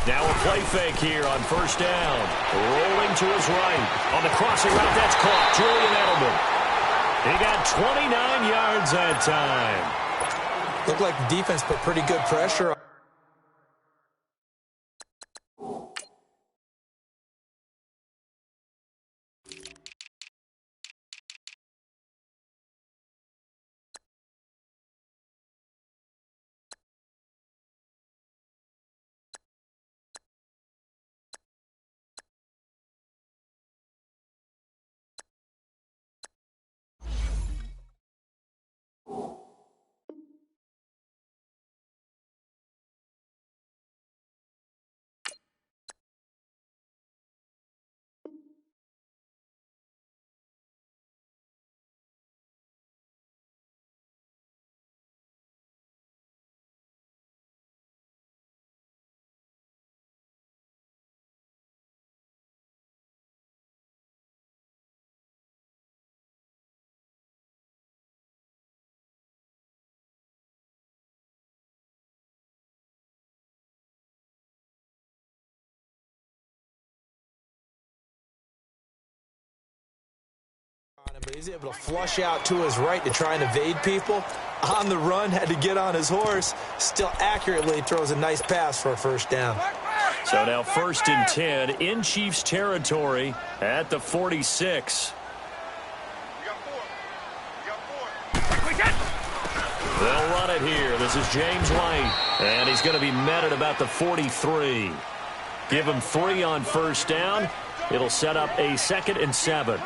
Now a play fake here on first down. Rolling to his right. On the crossing route, that's caught. Julian Edelman. He got 29 yards that time. Looked like the defense put pretty good pressure on. But he's able to flush out to his right to try and evade people. On the run, had to get on his horse. Still accurately throws a nice pass for a first down. So now 1st and 10 in Chiefs territory at the 46. They'll run it here. This is James White. And he's going to be met at about the 43. Give him 3 on first down. It'll set up a 2nd and 7.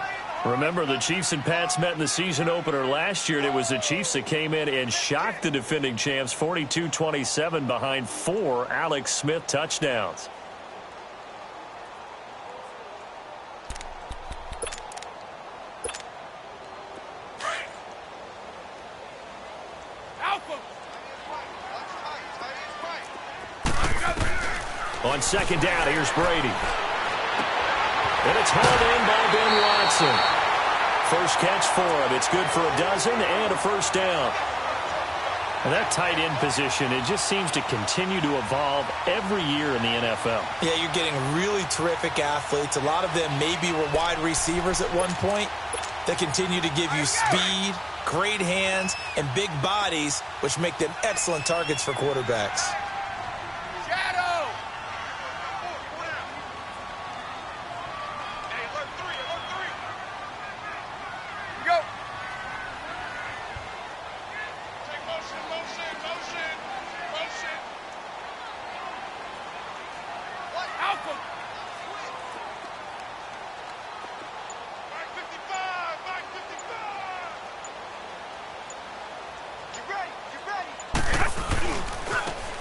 Remember, the Chiefs and Pats met in the season opener last year, and it was the Chiefs that came in and shocked the defending champs 42-27 behind 4 Alex Smith touchdowns. On 2nd down, here's Brady. And it's hauled in by Ben Watson. First catch for him. It's good for a dozen and a first down. And that tight end position, it just seems to continue to evolve every year in the NFL. Yeah, you're getting really terrific athletes. A lot of them maybe were wide receivers at one point. They continue to give you speed, great hands, and big bodies, which make them excellent targets for quarterbacks.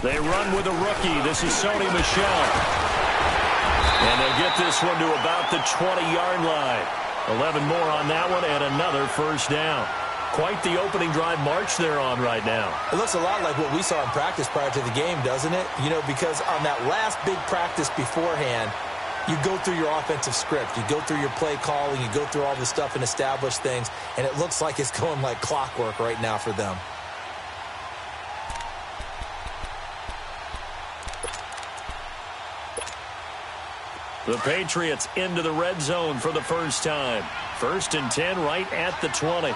They run with a rookie. This is Sony Michel. And they'll get this one to about the 20-yard line. 11 more on that one and another first down. Quite the opening drive march they're on right now. It looks a lot like what we saw in practice prior to the game, doesn't it? You know, because on that last big practice beforehand, you go through your offensive script. You go through your play calling. You go through all the stuff and establish things. And it looks like it's going like clockwork right now for them. The Patriots into the red zone for the first time. 1st and 10 right at the 20.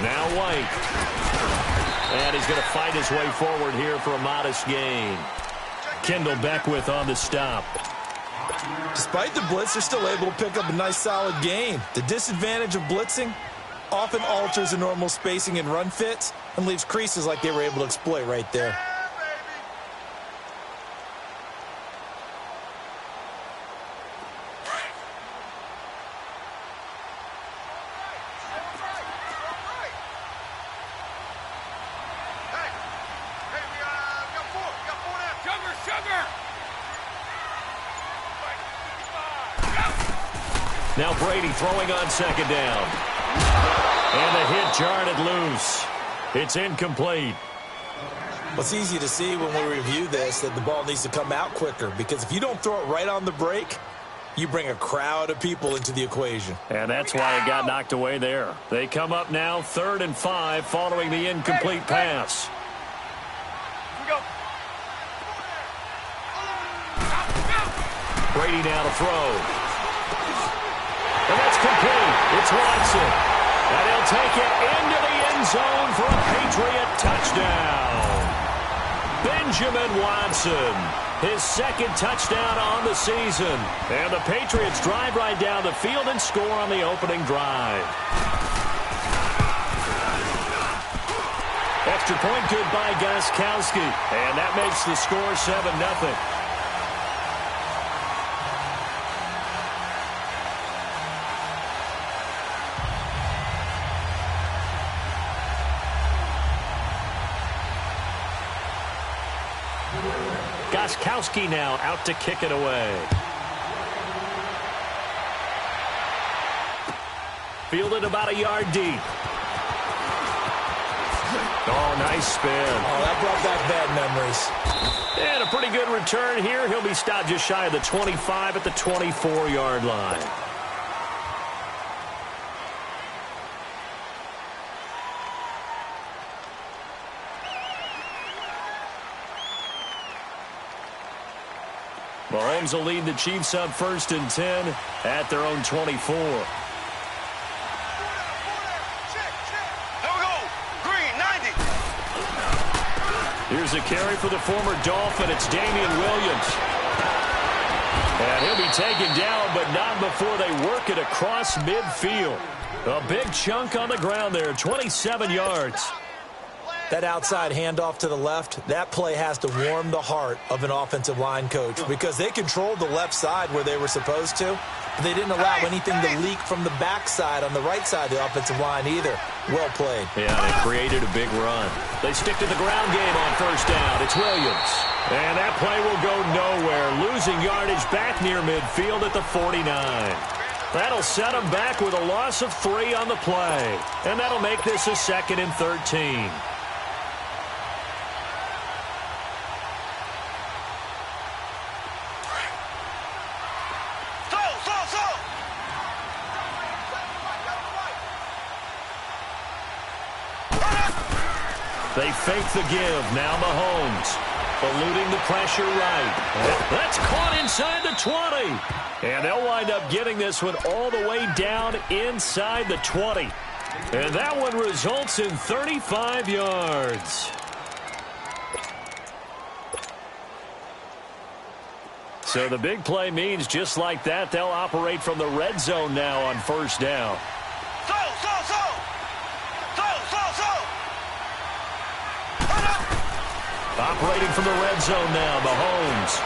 Now White. And he's going to fight his way forward here for a modest gain. Kendall Beckwith on the stop. Despite the blitz, they're still able to pick up a nice solid gain. The disadvantage of blitzing often alters the normal spacing and run fits and leaves creases like they were able to exploit right there. Now Brady throwing on 2nd down. And the hit jarred it loose. It's incomplete. Well, it's easy to see when we review this that the ball needs to come out quicker, because if you don't throw it right on the break, you bring a crowd of people into the equation. And that's why it got knocked away there. They come up now 3rd and 5 following the incomplete pass. Brady now to throw. And that's complete. It's Watson. And he'll take it into the end zone for a Patriot touchdown. Benjamin Watson, his 2nd touchdown on the season. And the Patriots drive right down the field and score on the opening drive. Extra point good by Gostkowski. And that makes the score 7-0. Gostkowski now out to kick it away. Fielded about a yard deep. Oh, nice spin. Oh, that brought back bad memories. And a pretty good return here. He'll be stopped just shy of the 25 at the 24-yard line. Mahomes will lead the Chiefs up 1st and 10 at their own 24. Here's a carry for the former Dolphin. It's Damian Williams. And he'll be taken down, but not before they work it across midfield. A big chunk on the ground there, 27 yards. That outside handoff to the left, that play has to warm the heart of an offensive line coach, because they controlled the left side where they were supposed to. But they didn't allow anything to leak from the backside on the right side of the offensive line either. Well played. Yeah, they created a big run. They stick to the ground game on 1st down. It's Williams. And that play will go nowhere, losing yardage back near midfield at the 49. That'll set them back with a loss of 3 on the play. And that'll make this a 2nd and 13. They fake the give. Now Mahomes eluding the pressure right. That's caught inside the 20. And they'll wind up getting this one all the way down inside the 20. And that one results in 35 yards. So the big play means just like that, they'll operate from the red zone now on 1st down. Operating from the red zone now, Mahomes.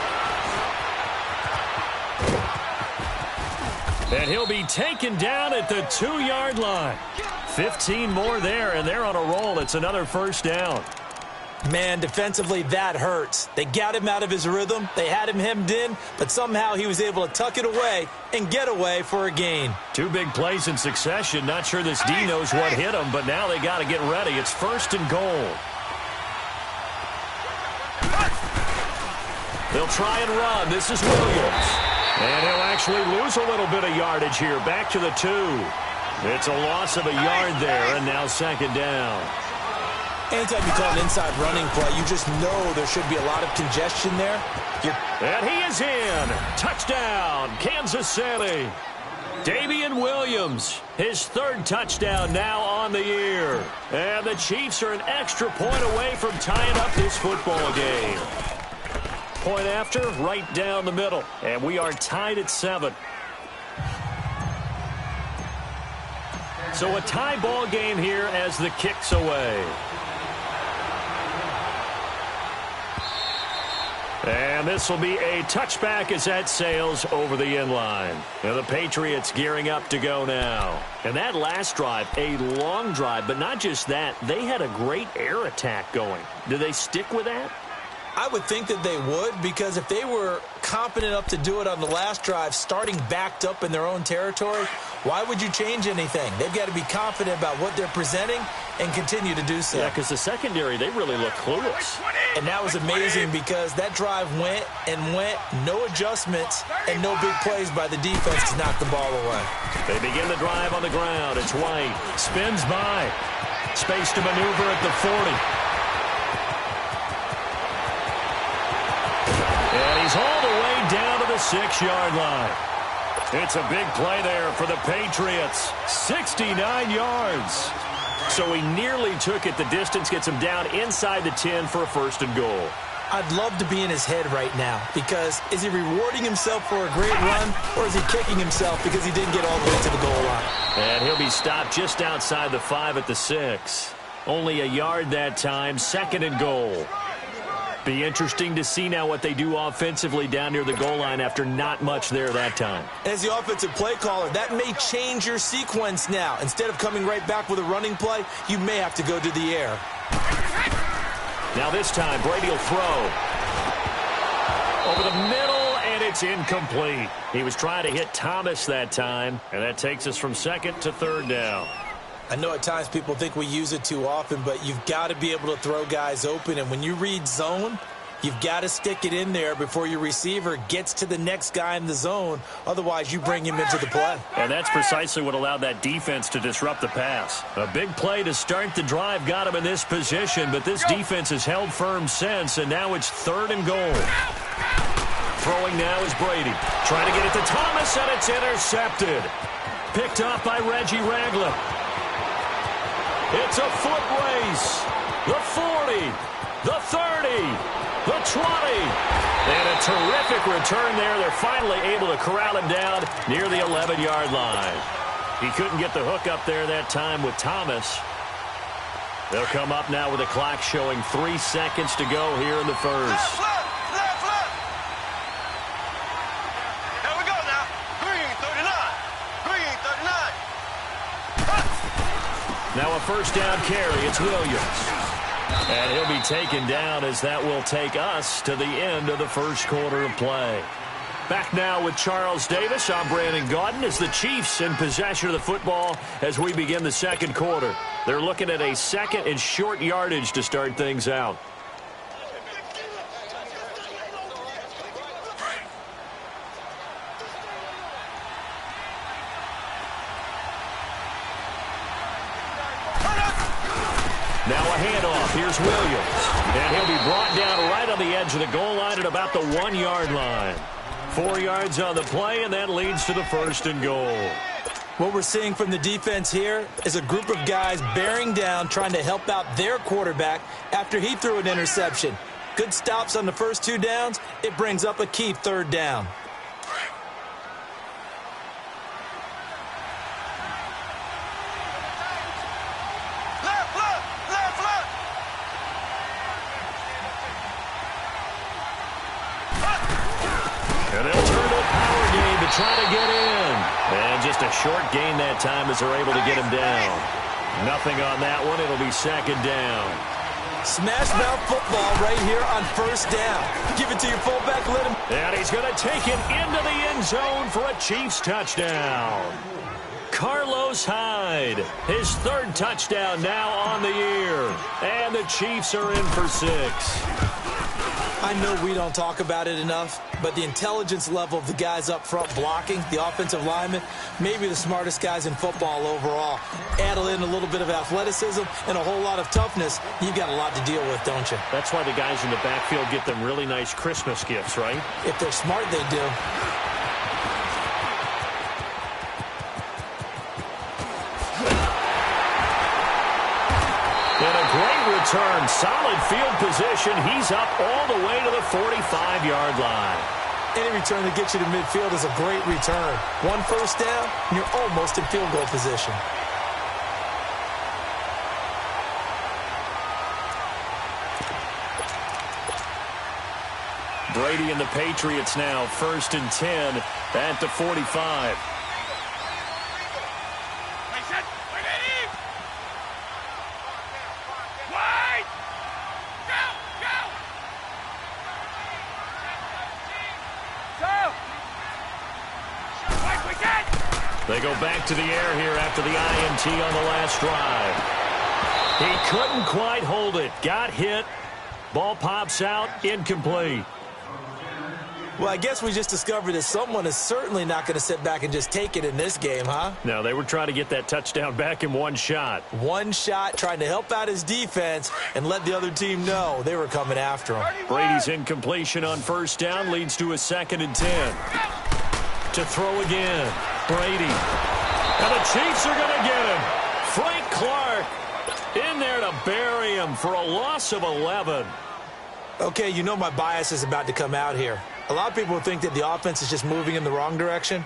And he'll be taken down at the 2-yard line. 15 more there, and they're on a roll. It's another 1st down. Man, defensively, that hurts. They got him out of his rhythm. They had him hemmed in, but somehow he was able to tuck it away and get away for a gain. 2 big plays in succession. Not sure this D knows what hit him, but now they got to get ready. It's 1st and goal. They'll try and run. This is Williams. And he'll actually lose a little bit of yardage here. Back to the 2. It's a loss of a yard there, and now 2nd down. Anytime you call an inside running play, you just know there should be a lot of congestion there. And he is in. Touchdown, Kansas City. Damian Williams, his 3rd touchdown now on the year. And the Chiefs are an extra point away from tying up this football game. Point after, right down the middle. And we are tied at 7. So a tie ball game here as the kick's away. And this will be a touchback as that sails over the end line. And the Patriots gearing up to go now. And that last drive, a long drive, but not just that. They had a great air attack going. Do they stick with that? I would think that they would, because if they were competent enough to do it on the last drive, starting backed up in their own territory, why would you change anything? They've got to be confident about what they're presenting and continue to do so. Yeah, because the secondary, they really look clueless. And that was amazing because that drive went and went, no adjustments and no big plays by the defense to knock the ball away. They begin the drive on the ground. It's White. Spins by. Space to maneuver at the 40. And he's all the way down to the 6-yard line. It's a big play there for the Patriots. 69 yards. So he nearly took it the distance, gets him down inside the 10 for a 1st and goal. I'd love to be in his head right now, because is he rewarding himself for a great run, or is he kicking himself because he didn't get all the way to the goal line? And he'll be stopped just outside the 5 at the 6. Only a yard that time, 2nd and goal. Be interesting to see now what they do offensively down near the goal line after not much there that time. As the offensive play caller, that may change your sequence now. Instead of coming right back with a running play, you may have to go to the air. Now this time, Brady will throw. Over the middle, and it's incomplete. He was trying to hit Thomas that time, and that takes us from 2nd to 3rd down. I know at times people think we use it too often, but you've got to be able to throw guys open. And when you read zone, you've got to stick it in there before your receiver gets to the next guy in the zone. Otherwise, you bring him into the play. And that's precisely what allowed that defense to disrupt the pass. A big play to start the drive got him in this position, but this defense has held firm since, and now it's 3rd and goal. Throwing now is Brady. Trying to get it to Thomas, and it's intercepted. Picked off by Reggie Ragland. It's a foot race. The 40, the 30, the 20. And a terrific return there. They're finally able to corral him down near the 11-yard line. He couldn't get the hook up there that time with Thomas. They'll come up now with a clock showing 3 seconds to go here in the 1st. Left. Here we go now. Green 39. Green 39. Now a 1st down carry. It's Williams. And he'll be taken down as that will take us to the end of the 1st quarter of play. Back now with Charles Davis. I'm Brandon Gaudin as the Chiefs in possession of the football as we begin the 2nd quarter. They're looking at a 2nd and short yardage to start things out. Now a handoff. Here's Williams. And he'll be brought down right on the edge of the goal line at about the 1-yard line. 4 yards on the play, and that leads to the 1st and goal. What we're seeing from the defense here is a group of guys bearing down, trying to help out their quarterback after he threw an interception. Good stops on the first 2 downs. It brings up a key 3rd down. And they'll turn to a power game to try to get in. And just a short gain that time as they're able to get him down. Nothing on that one. It'll be 2nd down. Smash mouth football right here on 1st down. Give it to your fullback. Let him. And he's going to take it into the end zone for a Chiefs touchdown. Carlos Hyde, his 3rd touchdown now on the year. And the Chiefs are in for 6. I know we don't talk about it enough, but the intelligence level of the guys up front blocking, the offensive linemen, maybe the smartest guys in football overall. Add in a little bit of athleticism and a whole lot of toughness, you've got a lot to deal with, don't you? That's why the guys in the backfield get them really nice Christmas gifts, right? If they're smart, they do. And a great return. Solid field position. He's up all the way to the 45-yard line. Any return that gets you to midfield is a great return. 1 1st down, and you're almost in field goal position. Brady and the Patriots now 1st and 10 at the 45. They go back to the air here after the INT on the last drive. He couldn't quite hold it. Got hit. Ball pops out. Incomplete. Well, I guess we just discovered that someone is certainly not going to sit back and just take it in this game, huh? No, they were trying to get that touchdown back in one shot. One shot, trying to help out his defense and let the other team know they were coming after him. Brady's incompletion on first down leads to a 2nd and 10. To throw again. Brady. And the Chiefs are going to get him. Frank Clark in there to bury him for a loss of 11. Okay, you know my bias is about to come out here. A lot of people think that the offense is just moving in the wrong direction.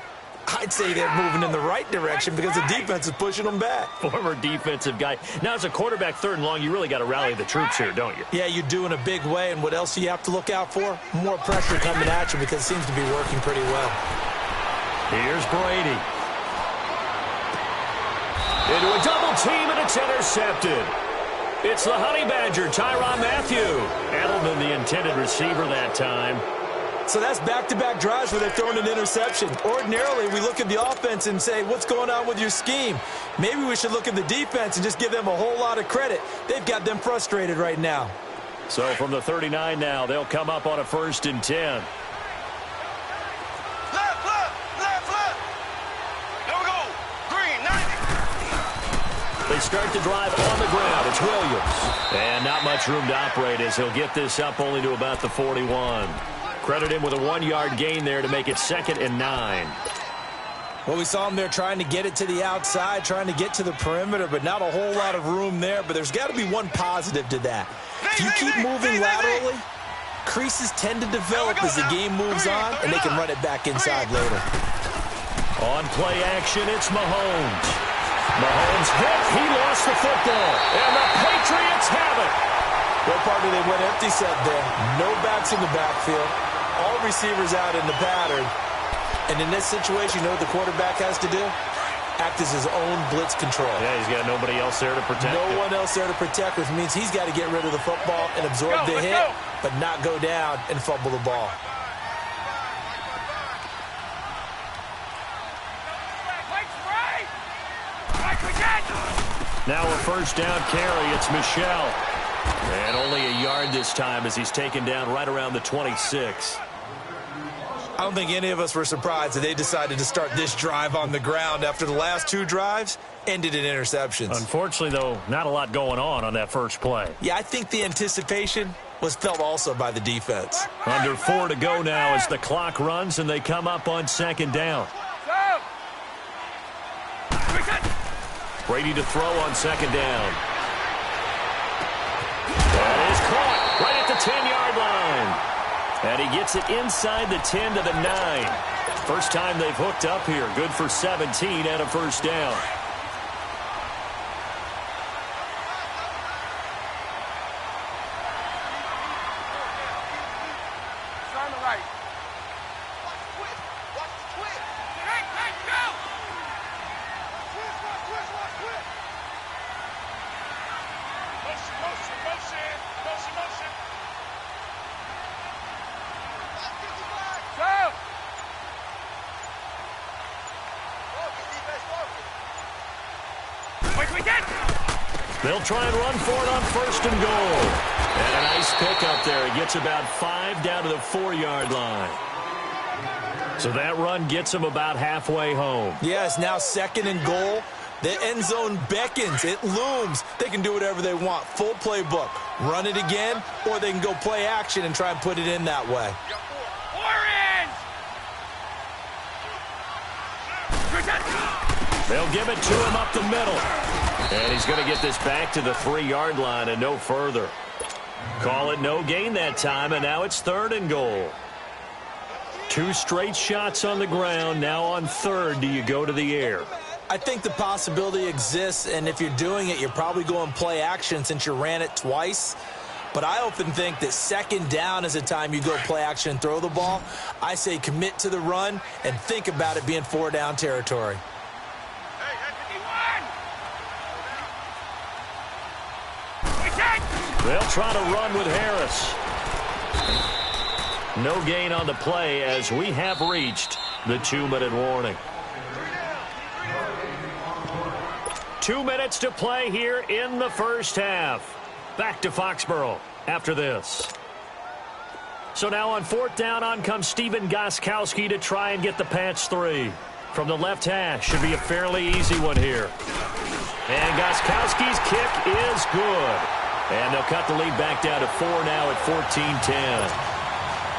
I'd say they're moving in the right direction because the defense is pushing them back. Former defensive guy. Now, as a quarterback 3rd and long, you really got to rally the troops here, don't you? Yeah, you do in a big way. And what else do you have to look out for? More pressure coming at you because it seems to be working pretty well. Here's Brady. Into a double team, and it's intercepted. It's the Honey Badger, Tyrann Mathieu. Edelman, the intended receiver that time. So that's back-to-back drives where they're throwing an interception. Ordinarily, we look at the offense and say, what's going on with your scheme? Maybe we should look at the defense and just give them a whole lot of credit. They've got them frustrated right now. So from the 39 now, they'll come up on a 1st and 10. They start the drive on the ground. It's Williams. And not much room to operate as he'll get this up only to about the 41. Credit him with a 1-yard gain there to make it 2nd and 9. Well, we saw him there trying to get it to the outside, trying to get to the perimeter, but not a whole lot of room there. But there's got to be one positive to that. If you keep moving laterally, creases tend to develop as the game moves on, and they can run it back inside later. On play action, it's Mahomes. Mahomes hit. He lost the football. And the Patriots have it. What part do they went empty set there? No backs in the backfield. All receivers out in the pattern. And in this situation, you know what the quarterback has to do? Act as his own blitz control. Yeah, he's got nobody else there to protect No one else there to protect, which means he's got to get rid of the football and absorb the hit, but not go down and fumble the ball. Now a 1st down carry. It's Michel. And only a yard this time as he's taken down right around the 26. I don't think any of us were surprised that they decided to start this drive on the ground after the last 2 drives ended in interceptions. Unfortunately, though, not a lot going on that first play. Yeah, I think the anticipation was felt also by the defense. Under 4 to go now as the clock runs and they come up on 2nd down. Brady to throw on 2nd down. That is caught right at the 10-yard line. And he gets it inside the 10 to the 9. First time they've hooked up here. Good for 17 and a 1st down. They'll try and run for it on 1st and goal. And a nice pickup there. He gets about 5 down to the 4-yard line. So that run gets him about halfway home. Yes, now 2nd and goal. The end zone beckons. It looms. They can do whatever they want. Full playbook. Run it again, or they can go play action and try and put it in that way. They'll give it to him up the middle. And he's going to get this back to the 3-yard line and no further. Call it no gain that time, and now it's 3rd and goal. 2 straight shots on the ground. Now on 3rd, do you go to the air? I think the possibility exists, and if you're doing it, you're probably going play action since you ran it twice. But I often think that 2nd down is a time you go play action and throw the ball. I say commit to the run and think about it being 4-down territory. They'll try to run with Harris. No gain on the play as we have reached the 2-minute warning. 2 minutes to play here in the first half. Back to Foxborough after this. So now on 4th down, on comes Stephen Gostkowski to try and get the patch 3. From the left hash, should be a fairly easy one here. And Gostkowski's kick is good. And they'll cut the lead back down to 4 now at 14-10.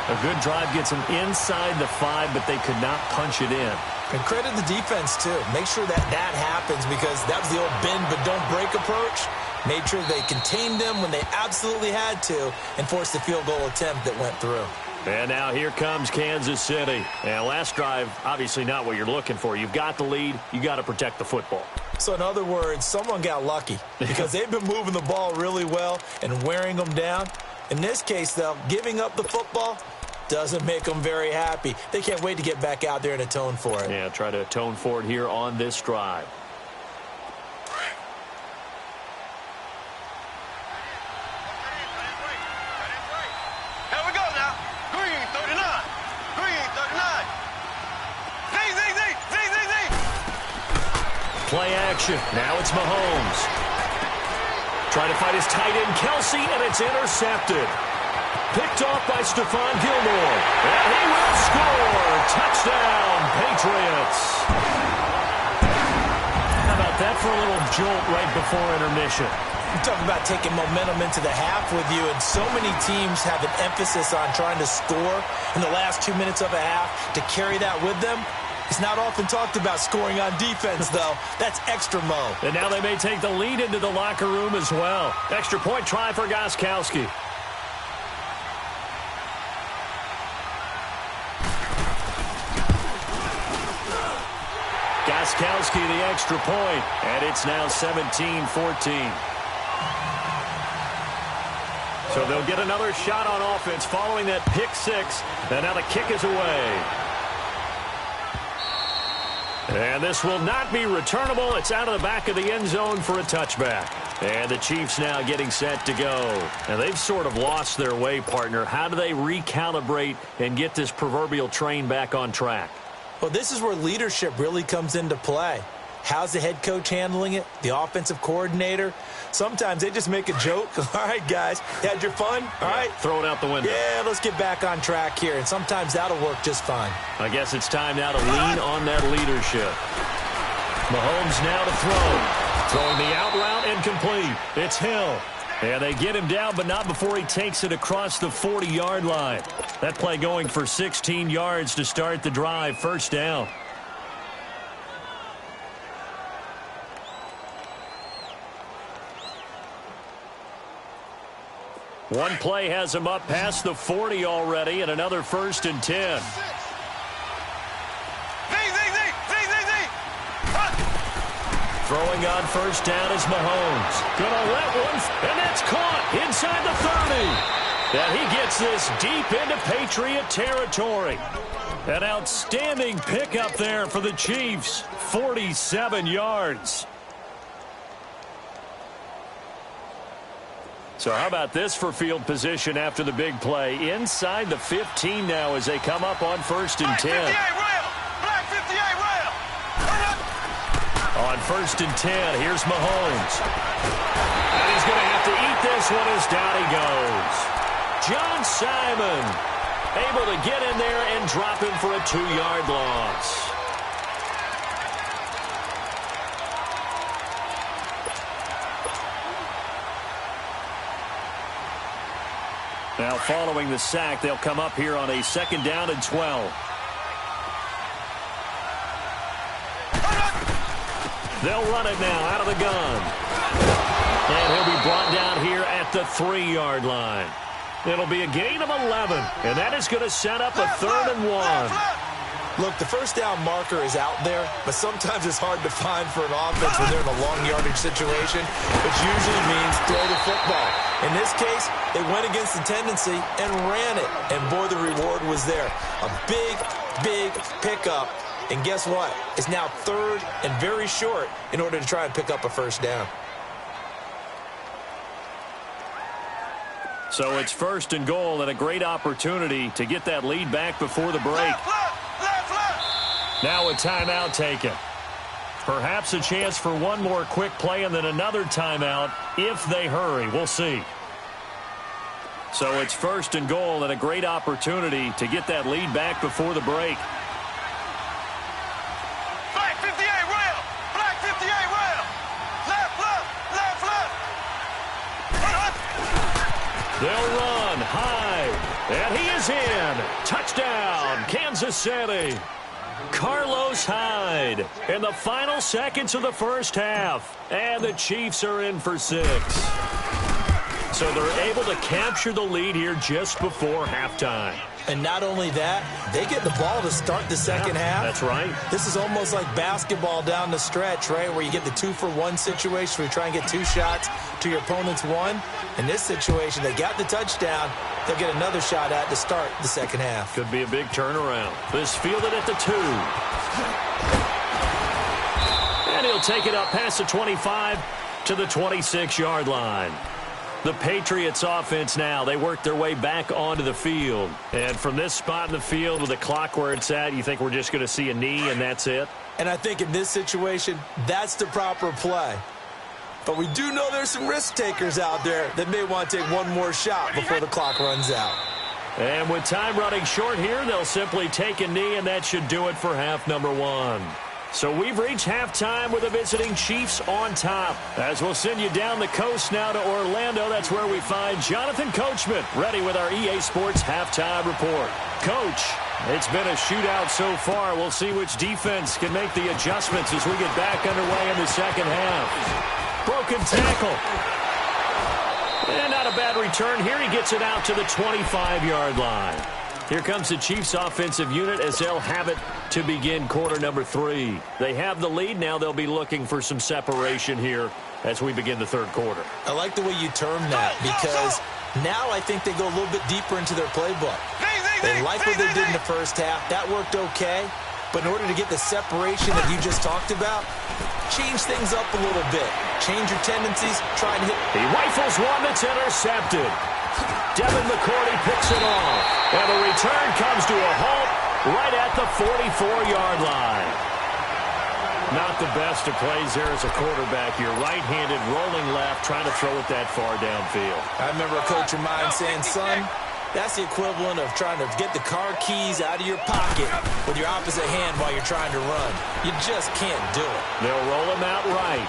A good drive gets them inside the 5, but they could not punch it in. And credit the defense, too. Make sure that happens, because that was the old bend but don't break approach. Made sure they contained them when they absolutely had to and forced the field goal attempt that went through. And now here comes Kansas City. And last drive, obviously not what you're looking for. You've got the lead. You got to protect the football. So in other words, someone got lucky because they've been moving the ball really well and wearing them down. In this case, though, giving up the football doesn't make them very happy. They can't wait to get back out there and atone for it. Yeah, try to atone for it here on this drive. Here we go now. Green 39. Green 39. Z. Play action. Now it's Mahomes. Trying to fight his tight end, Kelsey, and it's intercepted. Picked off by Stephon Gilmore. And he will score. Touchdown, Patriots. How about that for a little jolt right before intermission? You're talking about taking momentum into the half with you, and so many teams have an emphasis on trying to score in the last 2 minutes of a half to carry that with them. It's not often talked about scoring on defense, though. That's extra mo. And now they may take the lead into the locker room as well. Extra point try for Gostkowski. Gostkowski the extra point, and it's now 17-14. So they'll get another shot on offense following that pick 6, and now the kick is away. And this will not be returnable. It's out of the back of the end zone for a touchback. And the Chiefs now getting set to go. And they've sort of lost their way, partner. How do they recalibrate and get this proverbial train back on track? Well, this is where leadership really comes into play. How's the head coach handling it? The offensive coordinator? Sometimes they just make a joke. All right, guys, had your fun? All right. Throw it out the window. Yeah, let's get back on track here. And sometimes that'll work just fine. I guess it's time now to lean on that leadership. Mahomes now to throw. Throwing the out route incomplete. It's Hill. And they get him down, but not before he takes it across the 40-yard line. That play going for 16 yards to start the drive. First down. One play has him up past the 40 already, and another 1st and 10. Throwing on first down is Mahomes. Gonna let one, and that's caught inside the 30. And he gets this deep into Patriot territory. An outstanding pickup there for the Chiefs. 47 yards. So how about this for field position after the big play? Inside the 15 now as they come up on 1st and 10. On 1st and 10, here's Mahomes. And he's going to have to eat this one as down he goes. John Simon able to get in there and drop him for a 2-yard loss. Now following the sack, they'll come up here on a 2nd down and 12. They'll run it now out of the gun. And he'll be brought down here at the 3-yard line. It'll be a gain of 11, and that is going to set up a 3rd and 1. Look, the first down marker is out there, but sometimes it's hard to find for an offense when they're in a long yardage situation, which usually means throw the football. In this case, they went against the tendency and ran it, and boy, the reward was there. A big, big pickup. And guess what? It's now 3rd and very short in order to try and pick up a 1st down. So it's 1st and goal and a great opportunity to get that lead back before the break. Now a timeout taken. Perhaps a chance for one more quick play and then another timeout if they hurry. We'll see. So it's 1st and goal and a great opportunity to get that lead back before the break. Black 58 rail. Black 58 rail. Left, left, left, left. They'll run high, and he is in. Touchdown, Kansas City. Carlos Hyde in the final seconds of the first half. And the Chiefs are in for 6. So they're able to capture the lead here just before halftime. And not only that, they get the ball to start the second half. That's right. This is almost like basketball down the stretch, right, where you get the 2-for-1 situation where you try and get 2 shots to your opponent's 1. In this situation, they got the touchdown. They'll get another shot at to start the second half. Could be a big turnaround. This fielded at the 2. And he'll take it up past the 25 to the 26-yard line. The Patriots offense now, they work their way back onto the field. And from this spot in the field with the clock where it's at, you think we're just going to see a knee and that's it? And I think in this situation, that's the proper play. But we do know there's some risk takers out there that may want to take one more shot before the clock runs out. And with time running short here, they'll simply take a knee, and that should do it for half number 1. So we've reached halftime with the visiting Chiefs on top. As we'll send you down the coast now to Orlando, that's where we find Jonathan Coachman, ready with our EA Sports halftime report. Coach, it's been a shootout so far. We'll see which defense can make the adjustments as we get back underway in the second half. Broken tackle. And not a bad return here. He gets it out to the 25-yard line. Here comes the Chiefs offensive unit as they'll have it to begin quarter number 3. They have the lead. Now they'll be looking for some separation here as we begin the third quarter. I like the way you term that because now I think they go a little bit deeper into their playbook. They like what they did in the first half. That worked okay. But in order to get the separation that you just talked about, change things up a little bit. Change your tendencies. Try and hit. He rifles one that's intercepted. Devin McCourty picks it off. And the return comes to a halt right at the 44-yard line. Not the best of plays there as a quarterback. You're right-handed, rolling left, trying to throw it that far downfield. I remember a coach of mine saying, son, that's the equivalent of trying to get the car keys out of your pocket with your opposite hand while you're trying to run. You just can't do it. They'll roll him out right.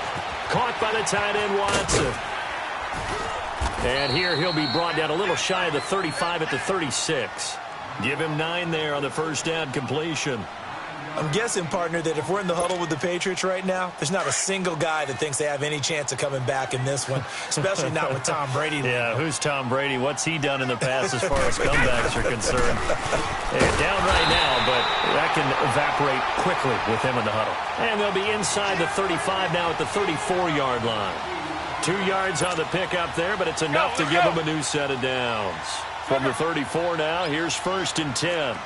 Caught by the tight end, Watson. And here he'll be brought down a little shy of the 35 at the 36. Give him 9 there on the first down completion. I'm guessing, partner, that if we're in the huddle with the Patriots right now, there's not a single guy that thinks they have any chance of coming back in this one, especially not with Tom Brady. Yeah, who's Tom Brady? What's he done in the past as far as comebacks are concerned? And down right now, but that can evaporate quickly with him in the huddle. And they'll be inside the 35 now at the 34-yard line. 2 yards on the pickup there, but it's enough to give them a new set of downs. From the 34 now, here's 1st and 10.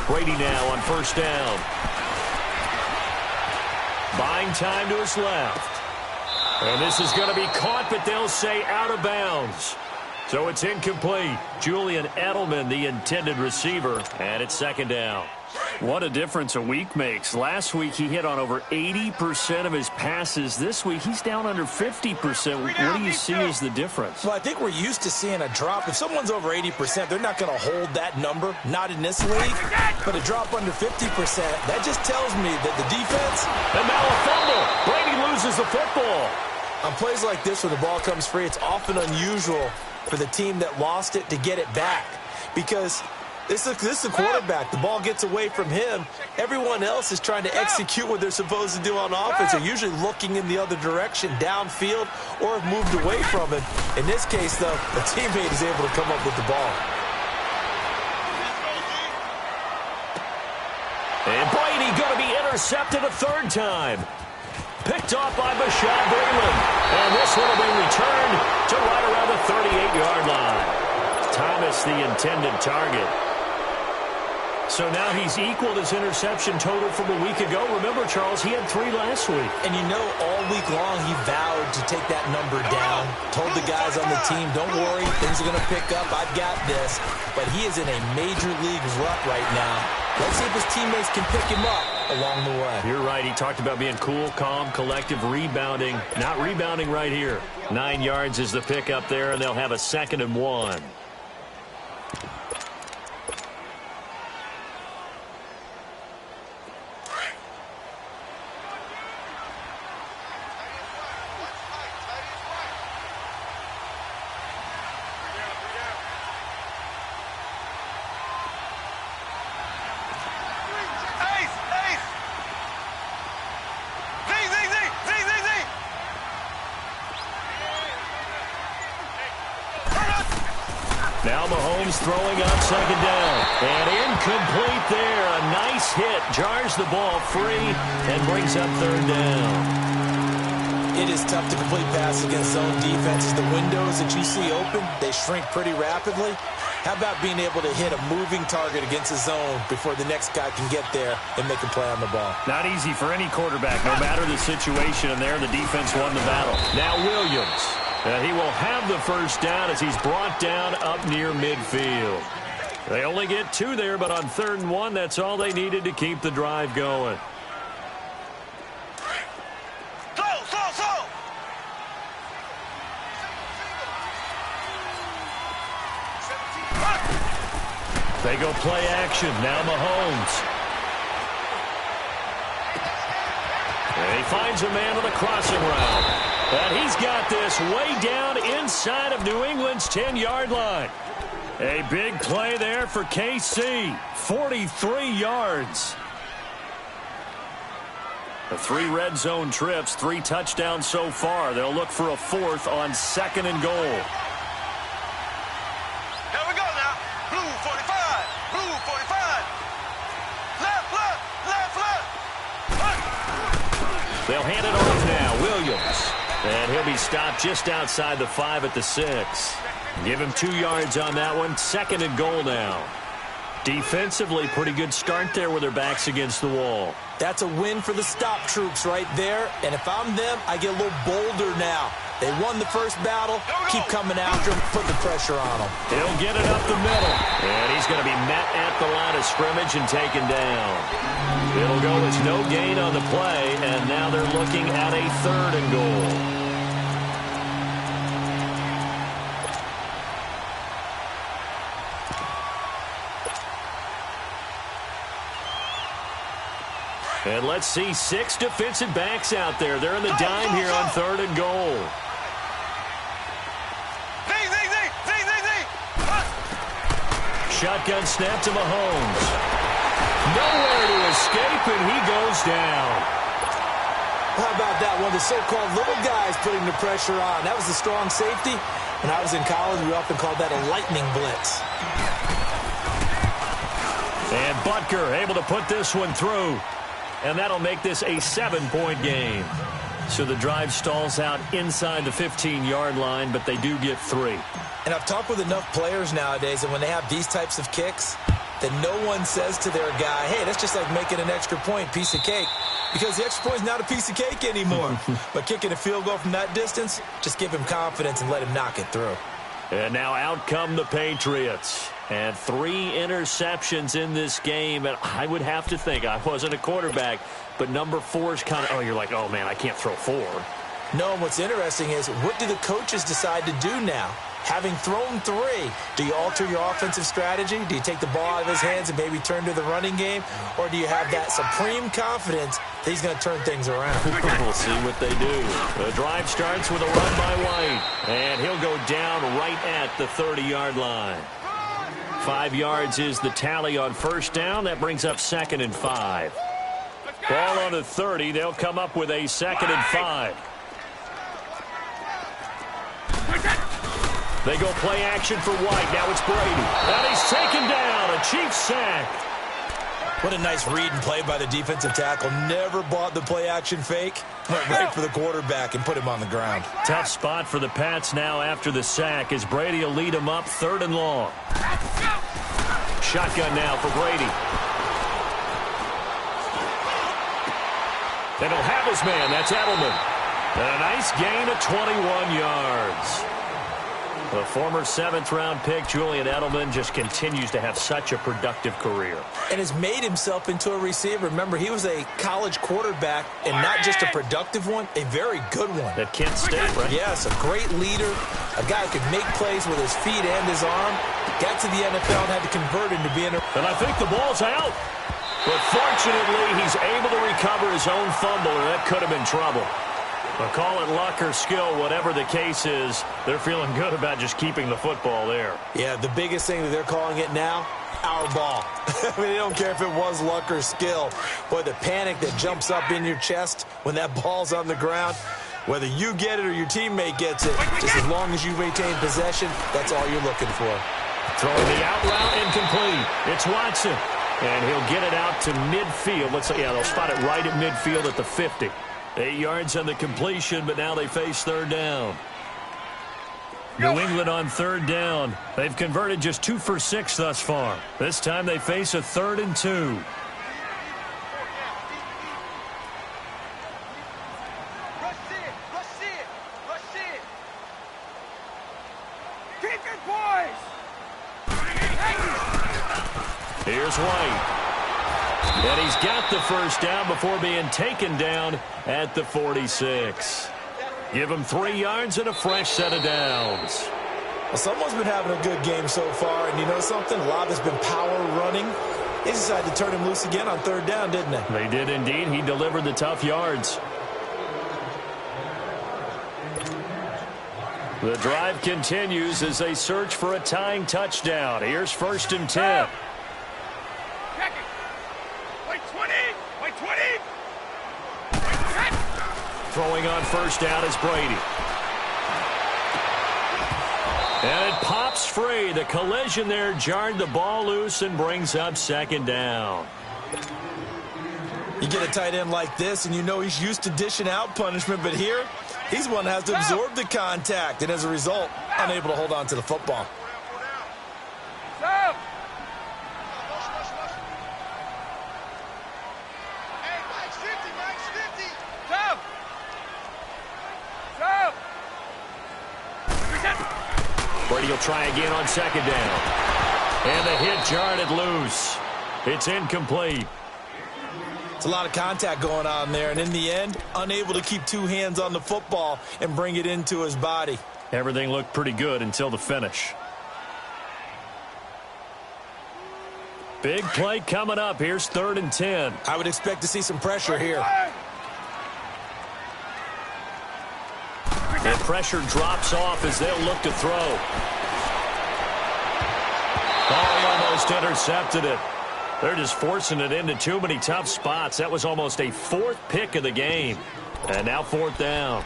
Brady now on first down. Buying time to his left. And this is going to be caught, but they'll say out of bounds. So it's incomplete. Julian Edelman, the intended receiver, and it's 2nd down. What a difference a week makes. Last week he hit on over 80% of his passes. This week he's down under 50%. What do you see as the difference? Well, I think we're used to seeing a drop. If someone's over 80%, they're not going to hold that number. Not in this league. But a drop under 50%, that just tells me that the defense... And now a fumble. Brady loses the football. On plays like this where the ball comes free, it's often unusual for the team that lost it to get it back. Because... This is a quarterback. The ball gets away from him. Everyone else is trying to execute what they're supposed to do on offense. They're usually looking in the other direction, downfield, or have moved away from it. In this case, though, a teammate is able to come up with the ball. And Brady going to be intercepted a 3rd time. Picked off by Bashaud Breeland. And this one will be returned to right around the 38-yard line. Thomas, the intended target. So now he's equaled his interception total from a week ago. Remember, Charles, he had 3 last week. And you know, all week long he vowed to take that number down. Told the guys on the team, don't worry, things are going to pick up. I've got this. But he is in a major league rut right now. Let's see if his teammates can pick him up along the way. You're right. He talked about being cool, calm, collective, rebounding. Not rebounding right here. 9 yards is the pickup there, and they'll have a 2nd and 1. Now Mahomes throwing on 2nd down. And incomplete there. A nice hit. Jars the ball free and brings up 3rd down. It is tough to complete passes against zone defenses. The windows that you see open, they shrink pretty rapidly. How about being able to hit a moving target against a zone before the next guy can get there and make a play on the ball? Not easy for any quarterback, no matter the situation. And there, the defense won the battle. Now Williams. He will have the 1st down as he's brought down up near midfield. They only get 2 there, but on 3rd and 1, that's all they needed to keep the drive going. They go play action. Now Mahomes. And he finds a man on the crossing route. And he's got this way down inside of New England's 10-yard line. A big play there for KC. 43 yards. The 3 red zone trips, 3 touchdowns so far. They'll look for a 4th on 2nd and goal. Here we go now. Blue 45. Blue 45. Left, left, left, left. They'll hand it off now. Williams. And he'll be stopped just outside the 5 at the 6. Give him 2 yards on that one. 2nd and goal now. Defensively, pretty good start there with their backs against the wall. That's a win for the stop troops right there. And if I'm them, I get a little bolder now. They won the first battle. Keep coming after them. Put the pressure on them. He'll get it up the middle. And he's going to be met at the line of scrimmage and taken down. It'll go as no gain on the play. And now they're looking at a 3rd and goal. And let's see 6 defensive backs out there. They're in the dime here on 3rd and goal. Shotgun snap to Mahomes. Nowhere to escape, and he goes down. How about that? One of the so-called little guys putting the pressure on. That was a strong safety. When I was in college, we often called that a lightning blitz. And Butker able to put this one through. And that'll make this a 7-point game. So the drive stalls out inside the 15-yard line, but they do get 3. And I've talked with enough players nowadays, and when they have these types of kicks, that no one says to their guy, hey, that's just like making an extra point, piece of cake. Because the extra point is not a piece of cake anymore. But kicking a field goal from that distance, just give him confidence and let him knock it through. And now out come the Patriots. And 3 interceptions in this game. And I would have to think, I wasn't a quarterback, but number 4 is kind of, oh, you're like, oh, man, I can't throw 4. No, and what's interesting is, what do the coaches decide to do now? Having thrown 3, do you alter your offensive strategy? Do you take the ball out of his hands and maybe turn to the running game? Or do you have that supreme confidence that he's going to turn things around? We'll see what they do. The drive starts with a run by White. And he'll go down right at the 30-yard line. 5 yards is the tally on 1st down. That brings up 2nd and 5. Ball on the 30. They'll come up with a 2nd and 5. They go play action for White. Now it's Brady. And he's taken down. A Chiefs sack. What a nice read and play by the defensive tackle. Never bought the play action fake. Went right for the quarterback and put him on the ground. Tough spot for the Pats now after the sack as Brady will lead him up 3rd and long. Shotgun now for Brady. And he'll have his man. That's Edelman. And a nice gain of 21 yards. The former 7th-round pick, Julian Edelman, just continues to have such a productive career. And has made himself into a receiver. Remember, he was a college quarterback, and not just a productive one, a very good one. At Kent State, right? Yes, a great leader, a guy who could make plays with his feet and his arm. Got to the NFL and had to convert into being a... And I think the ball's out. But fortunately, he's able to recover his own fumble, or that could have been trouble. I'll call it luck or skill, whatever the case is. They're feeling good about just keeping the football there. Yeah, the biggest thing that they're calling it now, our ball. I mean, they don't care if it was luck or skill. Boy, the panic that jumps up in your chest when that ball's on the ground, whether you get it or your teammate gets it, just as long as you maintain possession, that's all you're looking for. Throwing the out route incomplete. It's Watson. And he'll get it out to midfield. Let's say, yeah, they'll spot it right at midfield at the 50. 8 yards on the completion, but now they face third down. New England on third down. They've converted just 2 for 6 thus far. This time they face a 3rd and 2. Rush it. Rush it. Rush it. Keep it, boys. Here's White. And he's got the first down before being taken down at the 46. Give him 3 yards and a fresh set of downs. Well, someone's been having a good game so far, and you know something? A lot has been power running. They decided to turn him loose again on third down, didn't they? They did indeed. He delivered the tough yards. The drive continues as they search for a tying touchdown. Here's 1st and 10. Throwing on first down is Brady. And it pops free. The collision there jarred the ball loose and brings up 2nd down. You get a tight end like this, and you know he's used to dishing out punishment, but here, he's one that has to absorb the contact, and as a result, unable to hold on to the football. Brady will try again on 2nd down. And the hit jarred it loose. It's incomplete. It's a lot of contact going on there, and in the end, unable to keep 2 hands on the football and bring it into his body. Everything looked pretty good until the finish. Big play coming up. Here's 3rd and 10. I would expect to see some pressure here. The pressure drops off as they'll look to throw. Oh, he almost intercepted it. They're just forcing it into too many tough spots. That was almost a 4th pick of the game. And now 4th down.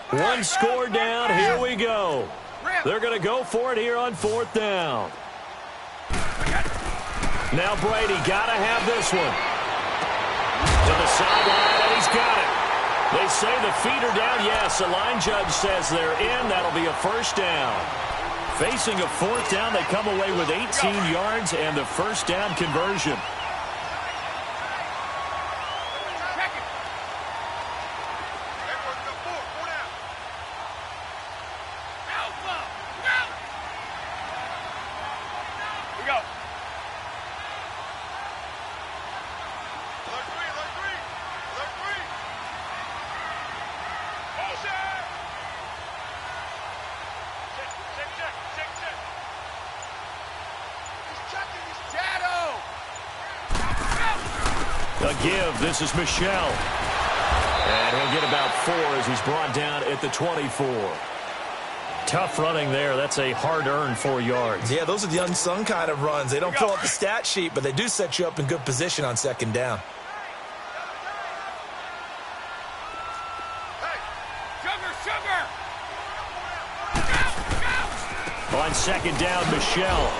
One score down. Here we go. They're going to go for it here on 4th down. Now Brady got to have this one. To the sideline, and he's got it. They say the feet are down. Yes, the line judge says they're in. That'll be a 1st down. Facing a 4th down, they come away with 18 yards and the 1st down conversion. A give. This is Michelle. And he'll get about 4 as he's brought down at the 24. Tough running there. That's a hard-earned 4 yards. Yeah, those are the unsung kind of runs. They don't fill up the stat sheet, but they do set you up in good position on 2nd down. On 2nd down, Michelle.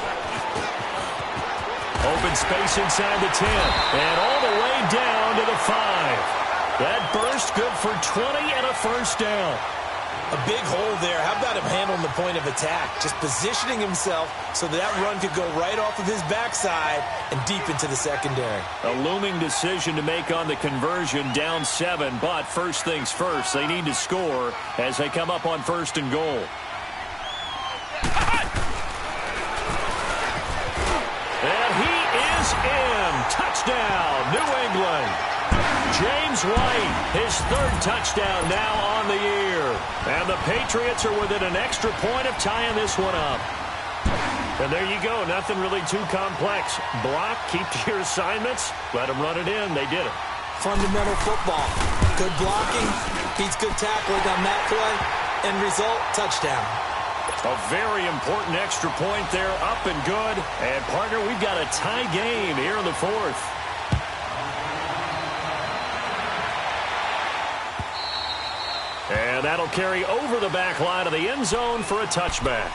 Open space inside the 10. And all the way down to the 5. That burst good for 20 and a first down. A big hole there. How about him handling the point of attack? Just positioning himself so that run could go right off of his backside and deep into the secondary. A looming decision to make on the conversion, down 7. But first things first, they need to score as they come up on 1st and goal. And he is in. Touchdown, New England. James White, his 3rd touchdown now on the year. And the Patriots are within an extra point of tying this one up. And there you go. Nothing really too complex. Block, keep to your assignments, let them run it in. They did it. Fundamental football. Good blocking, beats good tackling on that play. End result, touchdown. A very important extra point there, up and good. And, partner, we've got a tie game here in the 4th. And that'll carry over the back line of the end zone for a touchback.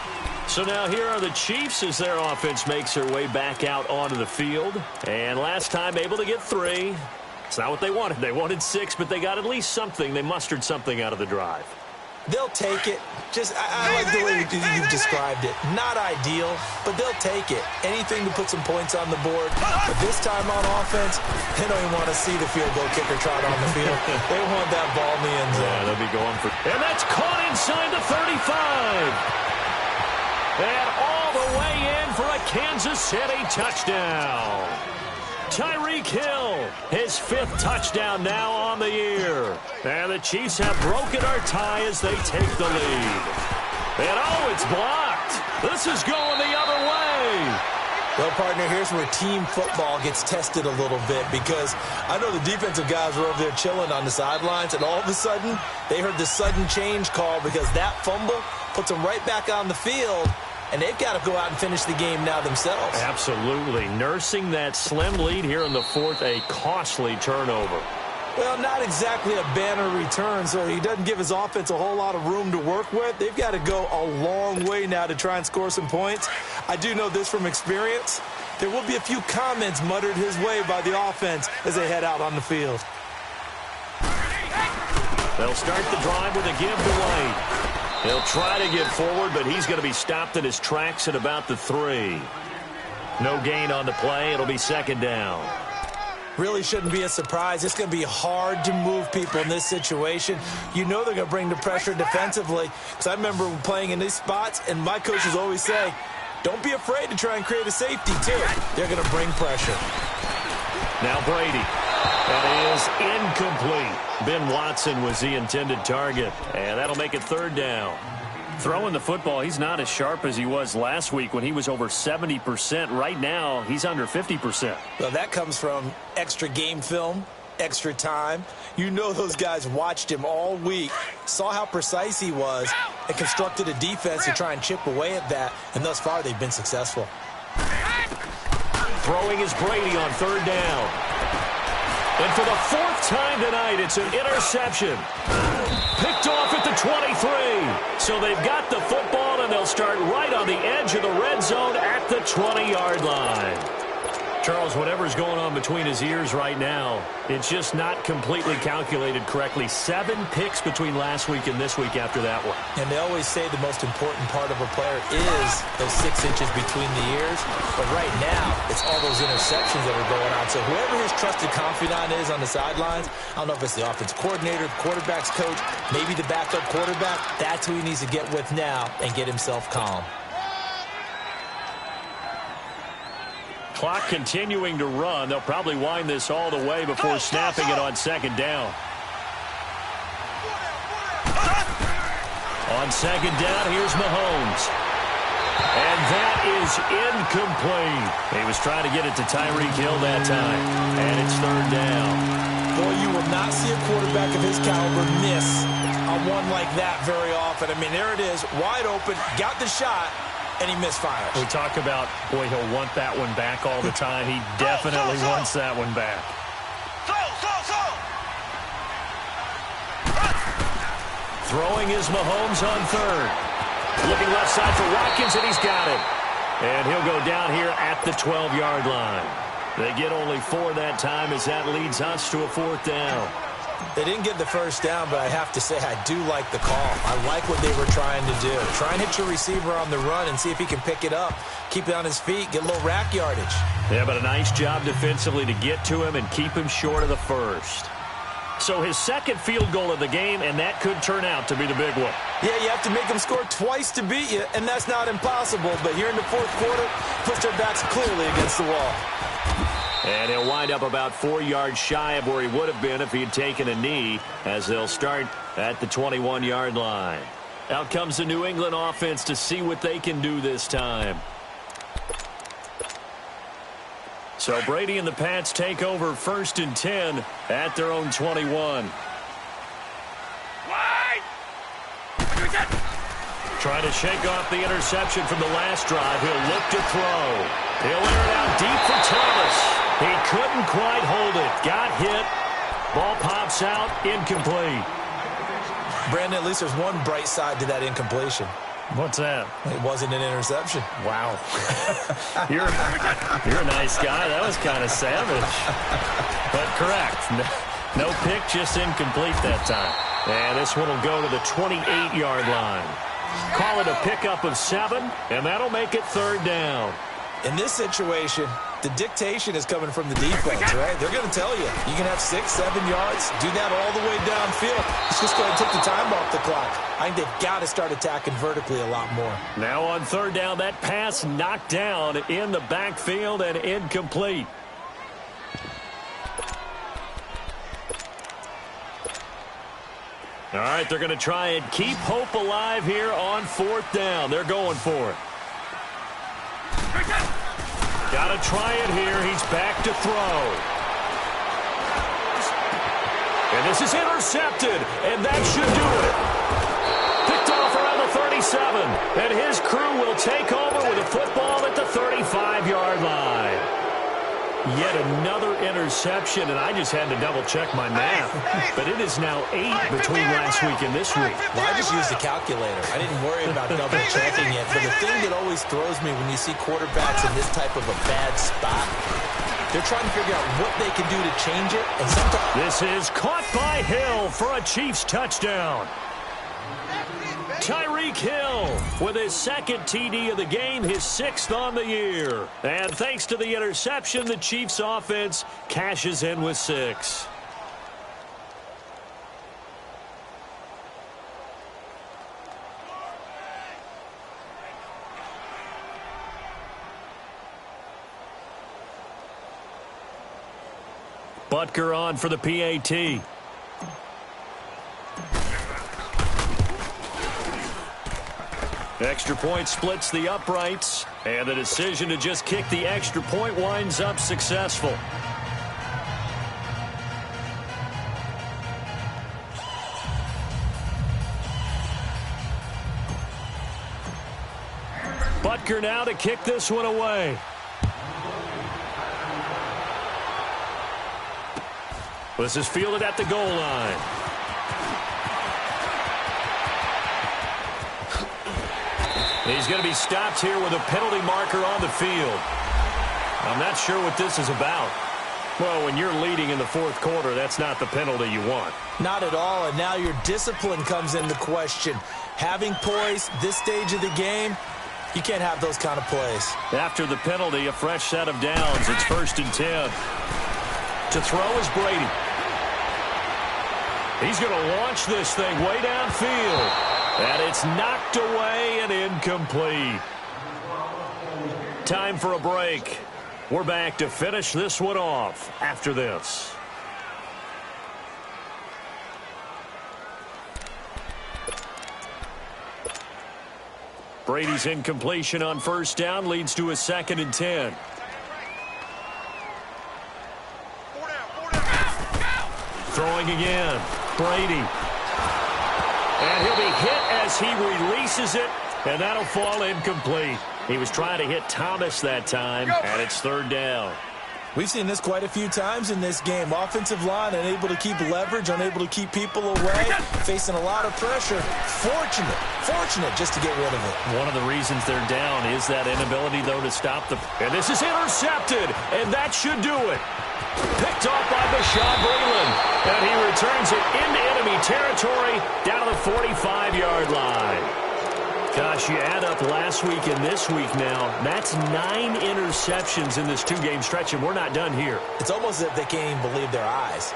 So now here are the Chiefs as their offense makes their way back out onto the field. And last time able to get 3. It's not what they wanted. They wanted 6, but they got at least something. They mustered something out of the drive. They'll take it. I like the way you've described it. Not ideal, but they'll take it. Anything to put some points on the board. But this time on offense, they don't even want to see the field goal kicker trot on the field. They want that ball in the end zone. Yeah, they'll be going for... And that's caught inside the 35. And all the way in for a Kansas City touchdown. Tyreek Hill, his 5th touchdown now on the year. And the Chiefs have broken our tie as they take the lead. And oh, it's blocked. This is going the other way. Well, partner, here's where team football gets tested a little bit, because I know the defensive guys were over there chilling on the sidelines, and all of a sudden, they heard the sudden change call because that fumble puts them right back on the field. And they've got to go out and finish the game now themselves. Absolutely. Nursing that slim lead here in the 4th, a costly turnover. Well, not exactly a banner return, so he doesn't give his offense a whole lot of room to work with. They've got to go a long way now to try and score some points. I do know this from experience. There will be a few comments muttered his way by the offense as they head out on the field. They'll start the drive with a give to White. He'll try to get forward, but he's going to be stopped in his tracks at about the 3. No gain on the play. It'll be 2nd down. Really shouldn't be a surprise. It's going to be hard to move people in this situation. You know they're going to bring the pressure defensively. Because I remember playing in these spots, and my coaches always say, don't be afraid to try and create a safety, too. They're going to bring pressure. Now Brady. That is incomplete. Ben Watson was the intended target, and that'll make it 3rd down. Throwing the football, he's not as sharp as he was last week when he was over 70%. Right now, he's under 50%. Well, that comes from extra game film, extra time. You know those guys watched him all week, saw how precise he was, and constructed a defense to try and chip away at that, and thus far they've been successful. Throwing is Brady on 3rd down. And for the 4th time tonight, it's an interception. Picked off at the 23. So they've got the football, and they'll start right on the edge of the red zone at the 20-yard line. Charles, whatever's going on between his ears right now, it's just not completely calculated correctly. 7 picks between last week and this week after that one. And they always say the most important part of a player is those 6 inches between the ears. But right now, it's all those interceptions that are going on. So whoever his trusted confidant is on the sidelines, I don't know if it's the offense coordinator, the quarterback's coach, maybe the backup quarterback, that's who he needs to get with now and get himself calm. Clock continuing to run. They'll probably wind this all the way before snapping it on 2nd down. On 2nd down, here's Mahomes. And that is incomplete. He was trying to get it to Tyreek Hill that time. And it's 3rd down. Boy, you will not see a quarterback of his caliber miss on one like that very often. I mean, there it is, wide open, got the shot, and he misfires. We talk about, boy, he'll want that one back all the time. He definitely wants that one back. Throwing is Mahomes on 3rd. Looking left side for Watkins, and he's got it. And he'll go down here at the 12-yard line. They get only 4 that time as that leads us to a 4th down. They didn't get the first down, but I have to say I do like the call. I like what they were trying to do. Try and hit your receiver on the run and see if he can pick it up. Keep it on his feet, get a little rack yardage. Yeah, but a nice job defensively to get to him and keep him short of the first. So his second field goal of the game, and that could turn out to be the big one. Yeah, you have to make them score twice to beat you, and that's not impossible. But here in the fourth quarter, puts their backs clearly against the wall. And he'll wind up about 4 yards shy of where he would have been if he had taken a knee, as they'll start at the 21-yard line. Out comes the New England offense to see what they can do this time. So Brady and the Pats take over 1st and 10 at their own 21. Trying to shake off the interception from the last drive. He'll look to throw. He'll air it out deep for Thomas. He couldn't quite hold it. Got hit. Ball pops out. Incomplete. Brandon, at least there's one bright side to that incompletion. What's that? It wasn't an interception. Wow. You're a nice guy. That was kind of savage. But correct. No pick, just incomplete that time. And this one will go to the 28-yard line. Call it a pickup of 7, and that'll make it 3rd down. In this situation, the dictation is coming from the defense, right? They're going to tell you, you can have 6, 7 yards, do that all the way downfield. Let's just go ahead and take the time off the clock. I think they've got to start attacking vertically a lot more. Now on 3rd down, that pass knocked down in the backfield and incomplete. All right, they're going to try and keep hope alive here on 4th down. They're going for it. Got to try it here. He's back to throw. And this is intercepted, and that should do it. Picked off around the 37, and his crew will take over with a football at the 35-yard line. Yet another interception, and I just had to double-check my math. But it is now 8 between last week and this week. Well, I just used a calculator. I didn't worry about double-checking it. But the thing that always throws me when you see quarterbacks in this type of a bad spot, they're trying to figure out what they can do to change it. And sometimes this is caught by Hill for a Chiefs touchdown. Tyreek Hill with his 2nd TD of the game, his 6th on the year. And thanks to the interception, the Chiefs offense cashes in with 6. Butker on for the PAT. Extra point splits the uprights, and the decision to just kick the extra point winds up successful. Butker now to kick this one away. This is fielded at the goal line. He's going to be stopped here with a penalty marker on the field. I'm not sure what this is about. Well, when you're leading in the 4th quarter, that's not the penalty you want. Not at all, and now your discipline comes into question. Having poise this stage of the game, you can't have those kind of plays. After the penalty, a fresh set of downs. It's 1st and 10. To throw is Brady. He's going to launch this thing way downfield. And it's knocked away and incomplete. Time for a break. We're back to finish this one off after this. Brady's incompletion on 1st down leads to a 2nd and 10. Throwing again. Brady. And he'll be hit as he releases it, and that'll fall incomplete. He was trying to hit Thomas that time, and it's 3rd down. We've seen this quite a few times in this game. Offensive line unable to keep leverage, unable to keep people away, facing a lot of pressure. Fortunate just to get rid of it. One of the reasons they're down is that inability, though, to stop the... And this is intercepted, and that should do it. Picked off by Bashaw Breeland, and he returns it into enemy territory down to the 45-yard line. Gosh, you add up last week and this week now, that's 9 interceptions in this 2-game stretch, and we're not done here. It's almost as if they can't even believe their eyes.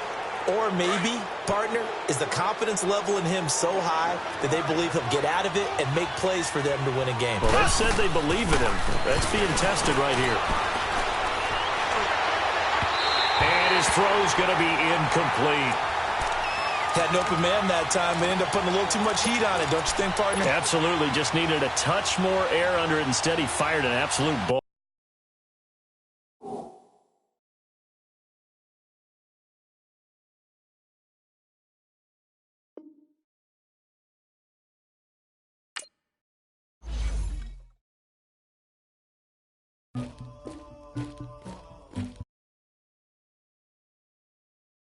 Or maybe, partner, is the confidence level in him so high that they believe he'll get out of it and make plays for them to win a game. Well, they said they believe in him. That's being tested right here. And his throw's going to be incomplete. Had an open man that time, but ended up putting a little too much heat on it, don't you think, partner? Absolutely. Just needed a touch more air under it. Instead, he fired an absolute ball.